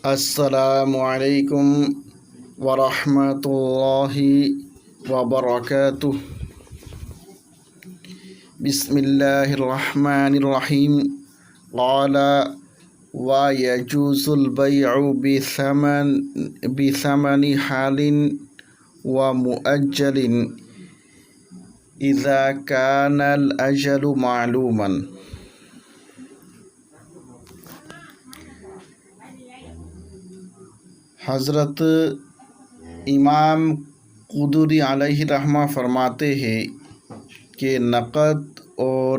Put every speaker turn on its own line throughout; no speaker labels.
السلام علیکم ورحمۃ اللہ وبرکاتہ۔ بسم اللہ الرحمن الرحیم۔ قال ويجوز البيع بثمن حال ومؤجل إذا كان الأجل معلوما۔ حضرت امام قدری علیہ رحمہ فرماتے ہیں کہ نقد اور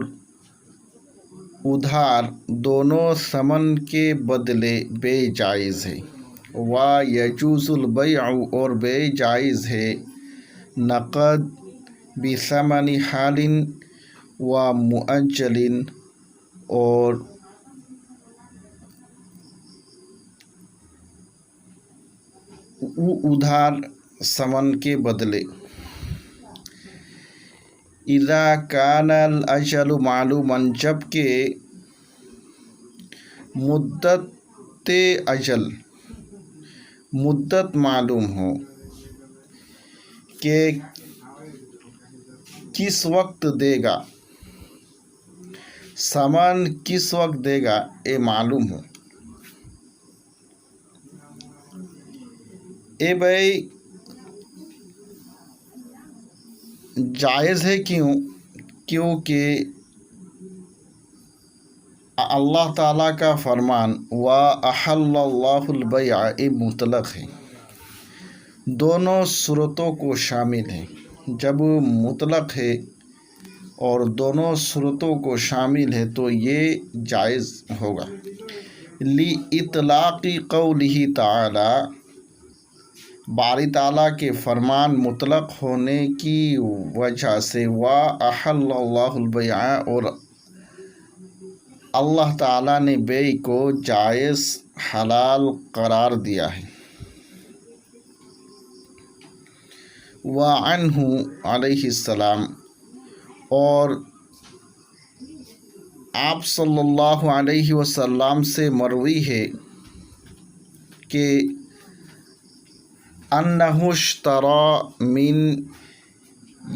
ادھار دونوں ثمن کے بدلے بے جائز ہے۔ وَيَجُوزُ الْبَيْعُ اور بے جائز ہے نقد بِثَمَنِ حال وَمُؤَجَّلٍ اور ادھار ثمن کے بدلے۔ اذا کان الاجل معلوما جبکہ مدت معلوم ہو کہ کس وقت دے گا، ثمن کس وقت دے گا یہ معلوم ہو۔ اے بھائی جائز ہے کیونکہ اللہ تعالیٰ کا فرمان وَأَحَلَّ اللَّهُ الْبَيْعَ مطلق ہے، دونوں صورتوں کو شامل ہے۔ جب مطلق ہے اور دونوں صورتوں کو شامل ہے تو یہ جائز ہوگا۔ لِإِطْلَاقِ قَوْلِهِ تَعَالَى باری تعالیٰ کے فرمان مطلق ہونے کی وجہ سے وَأَحَلَّ اللَّهُ الْبَيْعَ اور اللہ تعالیٰ نے بیع کو جائز حلال قرار دیا ہے۔ وعنہ علیہ السلام اور آپ صلی اللہ علیہ وسلم سے مروی ہے کہ انہ اشتری من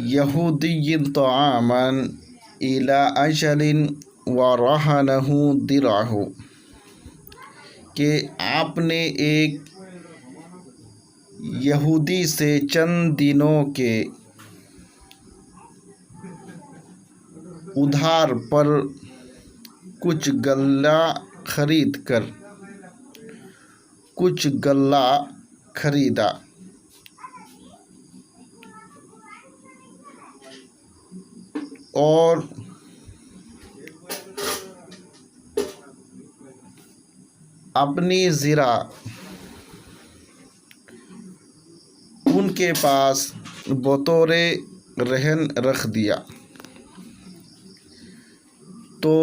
یہودی طعاما الی اجل ورہنہ درعہ، کہ آپ نے ایک یہودی سے چند دنوں کے ادھار پر کچھ غلہ خریدا اور اپنی زرع ان کے پاس بطور رہن رکھ دیا، تو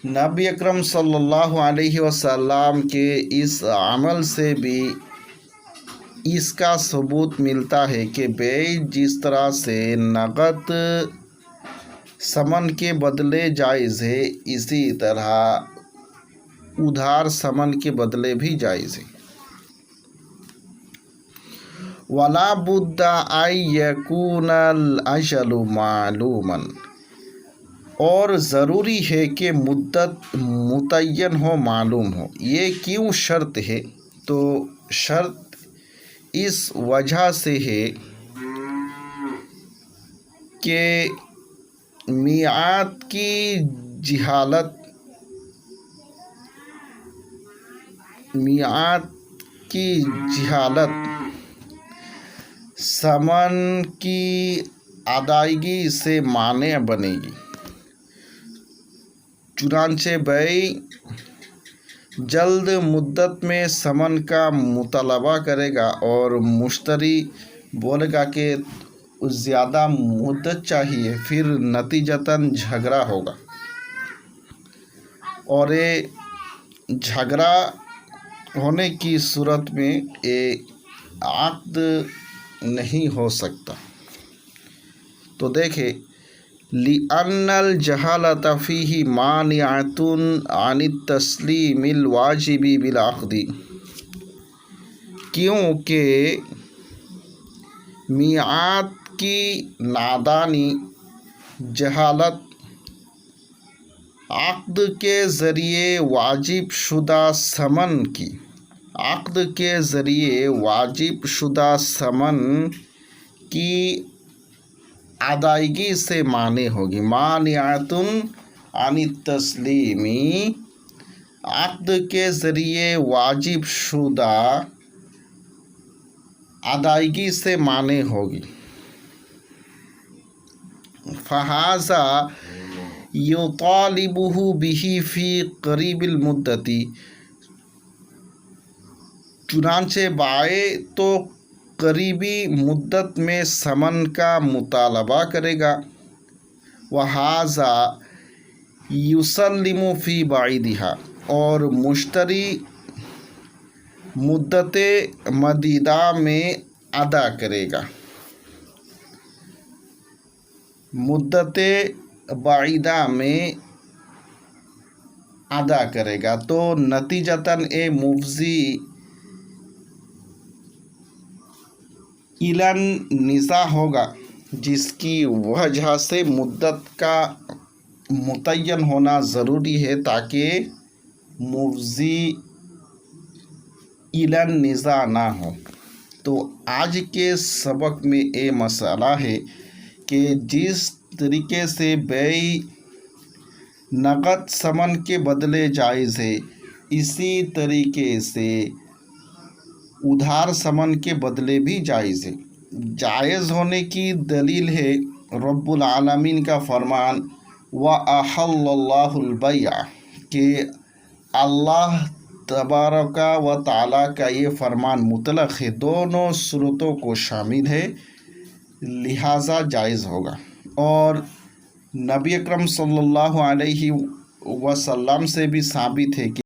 نبی اکرم صلی اللہ علیہ وسلم کے اس عمل سے بھی اس کا ثبوت ملتا ہے کہ بیع جس طرح سے نقد ثمن کے بدلے جائز ہے، اسی طرح ادھار ثمن کے بدلے بھی جائز ہے۔ وَلَا بُدَّ أَن يَكُونَ الْأَجَلُ مَعْلُومًا اور ضروری ہے کہ مدت متعین ہو، معلوم ہو۔ یہ کیوں شرط ہے؟ تو شرط اس وجہ سے ہے کہ میعاد کی جہالت ثمن کی ادائیگی سے مانع بنے گی۔ چنانچہ بیع جلد مدت میں ثمن کا مطالبہ کرے گا اور مشتری بولے گا کہ زیادہ مدت چاہیے، پھر نتیجتاً جھگڑا ہوگا اور یہ جھگڑا ہونے کی صورت میں یہ عقد نہیں ہو سکتا۔ تو دیکھیں لِأَنَّ الْجَهَالَةَ فِيهِ مَانِعَةٌ عَنِ التَّسْلِيمِ الْوَاجِبِ بِالْعَقْدِ، کیونکہ میعاد کی نادانی، جہالت، عقد کے ذریعے واجب شدہ ثمن کی ادائیگی سے مانع ہوگی۔ مانعۃ عن التسلیم، عقد کے ذریعے واجب شدہ ادائیگی سے مانع ہوگی۔ فہذا یطالبہ بہ فی قریب المدت، چنانچہ بائع تو قریبی مدت میں ثمن کا مطالبہ کرے گا۔ وہذا یسلم فی بعیدہا، اور مشتری مدت مدیدہ میں ادا کرے گا، مدت بعیدہ میں ادا کرے گا۔ تو نتیجتاً مفضی الی النزاع ہوگا، جس کی وجہ سے مدت کا متعین ہونا ضروری ہے تاکہ مفضی الی النزاع نہ ہو۔ تو آج کے سبق میں یہ مسئلہ ہے کہ جس طریقے سے بیع نقد ثمن کے بدلے جائز ہے، اسی طریقے سے ادھار ثمن کے بدلے بھی جائز ہے۔ جائز ہونے کی دلیل ہے رب العالمین کا فرمان وَأَحَلَّ اللَّهُ الْبَيْعَ، کہ اللہ تبارک و تعالیٰ کا یہ فرمان مطلق ہے، دونوں صورتوں کو شامل ہے، لہٰذا جائز ہوگا۔ اور نبی اکرم صلی اللہ علیہ وسلم سے بھی ثابت ہے کہ